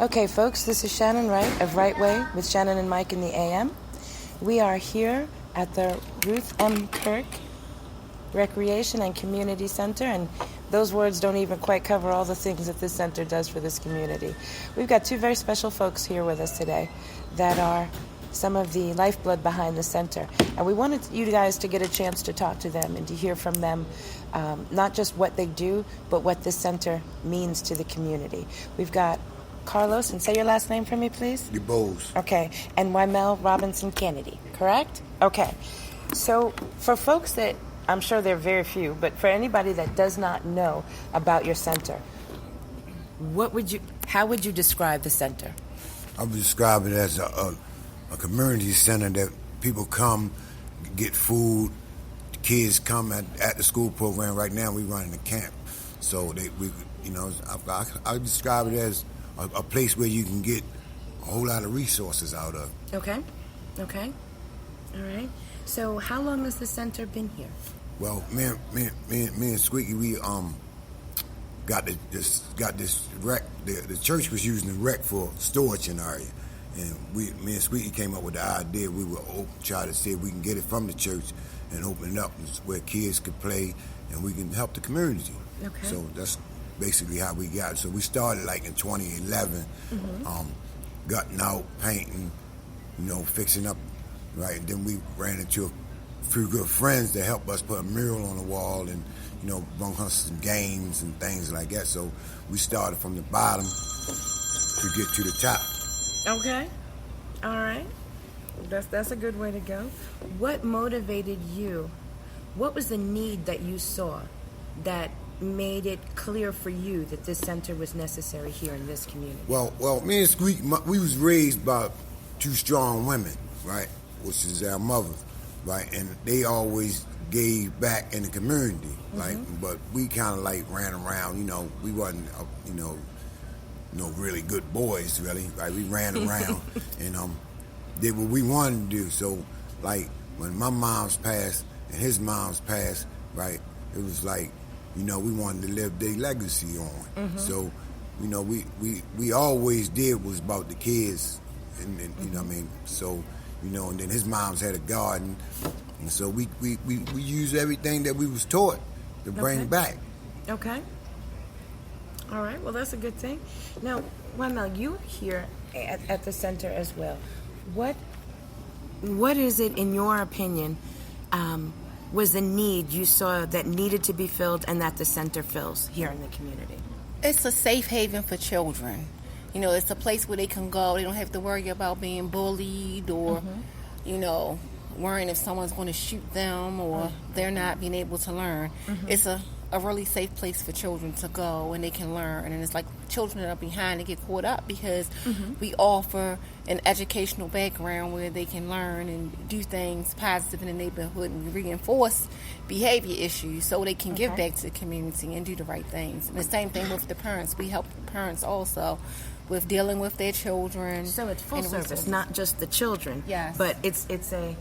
Okay, folks, this is Shannon Wright of Right Way with Shannon and Mike in the AM. We are here at the Ruth M. Kirk Recreation and Community Center, and those words don't even quite cover all the things that this center does for this community. We've got two very special folks here with us today that are some of the lifeblood behind the center. And we wanted you guys to get a chance to talk to them and to hear from them, not just what they do, but what this center means to the community. We've got Carlos, and say your last name for me, please. Bose. Okay, and Wymell Robinson Kennedy, correct? Okay. So for folks that, I'm sure there are very few, but for anybody that does not know about your center, how would you describe the center? I would describe it as a community center that people come, get food, the kids come at the school program. Right now we running a camp. So I describe it as a place where you can get a whole lot of resources out of. Okay. All right. So how long has the center been here? Well, me and Squeaky, we got this wreck. The church was using the wreck for storage in the area, and me and Squeaky came up with the idea. We would try to see if we can get it from the church and open it up where kids could play and we can help the community. Okay. So that's basically how we got it. So we started like in 2011, gutting out, painting, fixing up, right? And then we ran into a few good friends that helped us put a mural on the wall and, bring us some games and things like that. So we started from the bottom to get to the top. Okay. All right. That's a good way to go. What motivated you? What was the need that you saw that made it clear for you that this center was necessary here in this community? Well, me and Squeak, we was raised by two strong women, right, which is our mother, right, and they always gave back in the community, but we kind of like ran around, we wasn't, really good boys, really, right? We ran around and did what we wanted to do. So, like, when my mom's passed and his mom's passed, right, it was like, we wanted to live their legacy on. So, we always did was about the kids, and you know what I mean? So, and then his mom's had a garden, and so we used everything that we was taught to bring back. Okay. All right, well, that's a good thing. Now, Wymell, you're here at the center as well. What is it, in your opinion, was the need you saw that needed to be filled and that the center fills here in the community? It's a safe haven for children. It's a place where they can go. They don't have to worry about being bullied or, worrying if someone's going to shoot them or they're not being able to learn. It's a really safe place for children to go and they can learn. And it's like children that are behind, they get caught up because we offer an educational background where they can learn and do things positive in the neighborhood and reinforce behavior issues so they can give back to the community and do the right things. And the same thing with the parents. We help the parents also with dealing with their children. So it's full service, not just the children. Yes. But it's a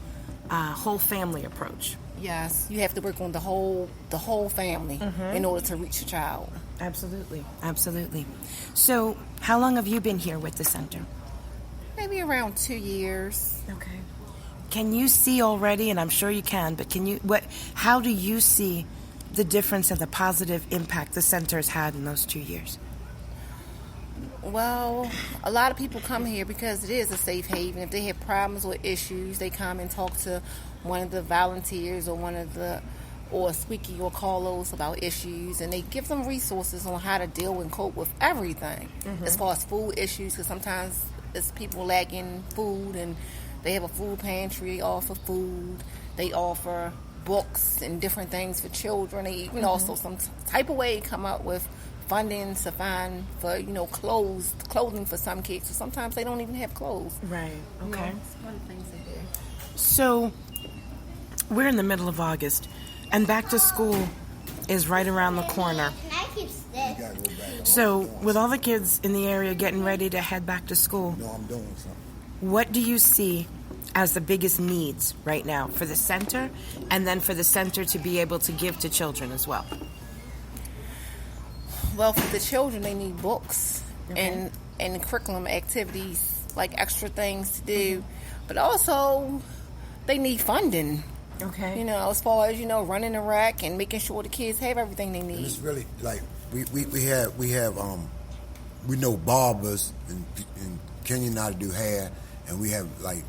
whole family approach. Yes, you have to work on the whole family in order to reach a child. Absolutely. So, how long have you been here with the center? Maybe around 2 years. Okay. Can you see already, and I'm sure you can, but how do you see the difference and the positive impact the center has had in those 2 years? Well, a lot of people come here because it is a safe haven. If they have problems or issues, they come and talk to one of the volunteers or Squeaky or Carlos about issues, and they give them resources on how to deal and cope with everything. As far as food issues, because sometimes it's people lacking food, and they have a food pantry. They offer food. They offer books and different things for children. They even also some type of way come up with funding to find for clothing for some kids. So sometimes they don't even have clothes. Right. Okay. Some other things they do. So we're in the middle of August, and back to school is right around the corner. Can I keep sticks? So with all the kids in the area getting ready to head back to school, No, I'm doing something. what do you see as the biggest needs right now for the center, and then for the center to be able to give to children as well? Well, for the children, they need books. Okay. And and curriculum activities, like extra things to do. But also, they need funding. Okay. You know, as far as, running the rack and making sure the kids have everything they need. And it's really like we know barbers and Kenya know how to do hair, and we have like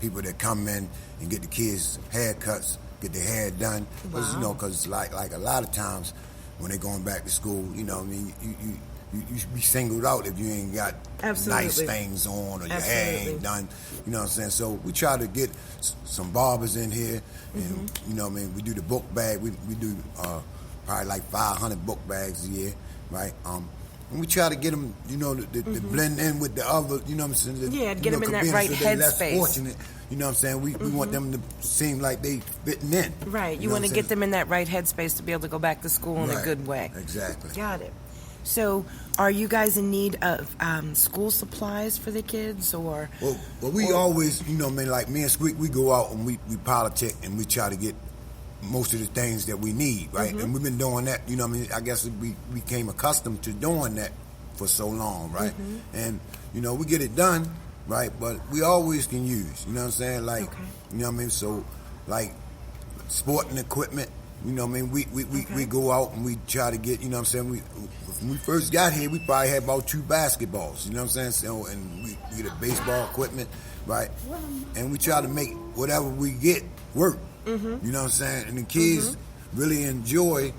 people that come in and get the kids haircuts, get their hair done. Wow. Because like a lot of times when they're going back to school, you should be singled out if you ain't got nice things on or your hair ain't done. You know what I'm saying? So we try to get some barbers in here, and we do the book bag. We do probably like 500 book bags a year, right? And we try to get them, to blend in with the other, you know what I'm saying? Get them in that right headspace. Less fortunate, you know what I'm saying? We want them to seem like they fitting in. Right. You want to get them in that right headspace to be able to go back to school in a good way. Exactly. Got it. So, are you guys in need of school supplies for the kids, or? Well, we always, like me and Squeak, we go out and we politic and we try to get most of the things that we need, right? And we've been doing that, I guess we became accustomed to doing that for so long, right? And, we get it done, right? But we always can use, you know what I'm saying? Like, So, like, sporting equipment, we go out and we try to get, when we first got here, we probably had about 2 basketballs, you know what I'm saying? So, and we get a baseball equipment, right? And we try to make whatever we get work. You know what I'm saying? And the kids really enjoy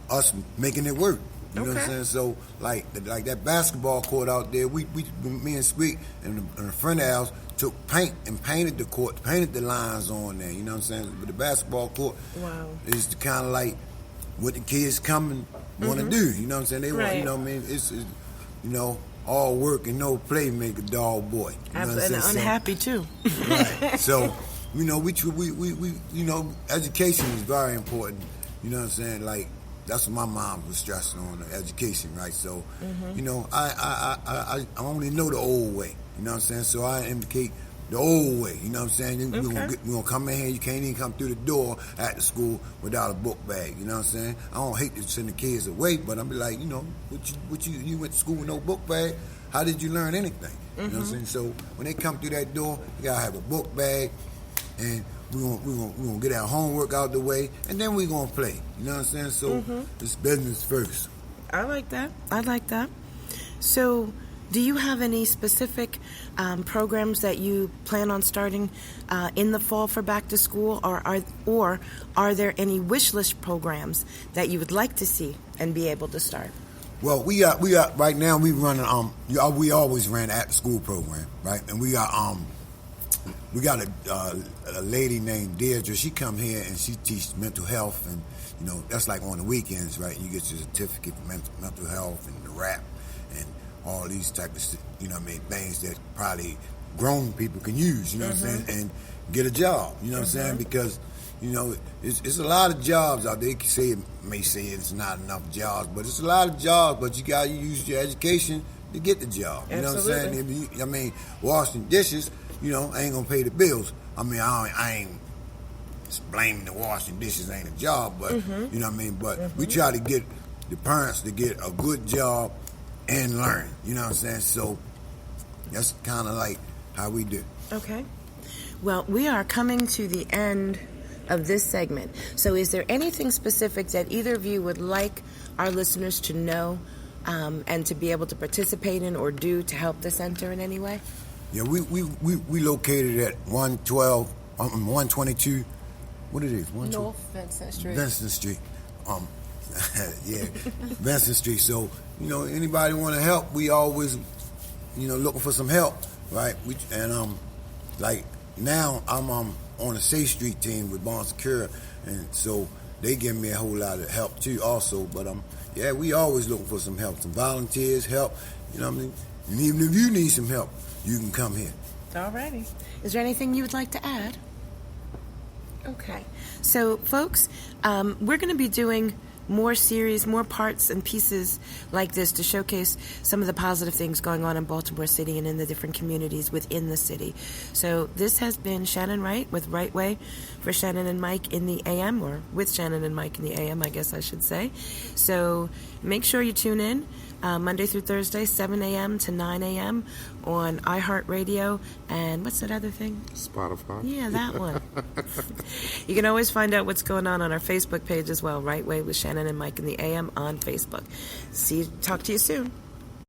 us making it work. You know what I'm saying? So, like that basketball court out there, me and Squeak and a friend of ours took paint and painted the court, painted the lines on there. You know what I'm saying? But the basketball court is kind of like what the kids come and want to do. You know what I'm saying? They want, it's all work and no play make a dull boy. You know and unhappy too. Right. So, education is very important. You know what I'm saying? Like, that's what my mom was stressing on, education, right? So, I only know the old way. You know what I'm saying? So I indicate the old way. You know what I'm saying? We're gonna come in here. You can't even come through the door at the school without a book bag. You know what I'm saying? I don't hate to send the kids away, but I'm be like, you went to school with no book bag. How did you learn anything? You know what I'm saying? So when they come through that door, you gotta have a book bag, and we're gonna get our homework out the way, and then we're gonna play. You know what I'm saying? So it's business first. I like that. So, do you have any specific programs that you plan on starting in the fall for back to school, or are there any wish list programs that you would like to see and be able to start? Well, we got right now. We running we always ran at the school program, right? And we got a lady named Deirdre. She come here and she teaches mental health, and that's like on the weekends, right? You get your certificate for mental health and the rap and all these type of things that probably grown people can use, you know what I'm saying, and get a job, you know what I'm saying, because it's a lot of jobs out there. They may say it's not enough jobs, but it's a lot of jobs. But you got to use your education to get the job. You know what I'm saying? Washing dishes, I ain't gonna pay the bills. I ain't blaming the washing dishes ain't a job, but you know what I mean. But we try to get the parents to get a good job and learn. You know what I'm saying? So that's kind of like how we do. Okay. Well, we are coming to the end of this segment. So is there anything specific that either of you would like our listeners to know and to be able to participate in or do to help the center in any way? Yeah, we located at 122. What it is? North Vincent Street. Vincent Street. Vincent Street. So anybody want to help? We always looking for some help, right? Like now I'm on the Safe Street team with Bond Secure, and so they give me a whole lot of help too, also. But we always looking for some help, some volunteers, help. You know what I mean? And even if you need some help, you can come here. All righty. Is there anything you would like to add? Okay. So, folks, we're going to be doing more series, more parts and pieces like this to showcase some of the positive things going on in Baltimore City and in the different communities within the city. So this has been Shannon Wright with Right Way for Shannon and Mike in the AM, or with Shannon and Mike in the AM, I guess I should say. So make sure you tune in Monday through Thursday, 7 a.m. to 9 a.m. on iHeartRadio. And what's that other thing? Spotify. Yeah, that one. You can always find out what's going on our Facebook page as well, Right Way with Shannon and Mike in the AM on Facebook. Talk to you soon.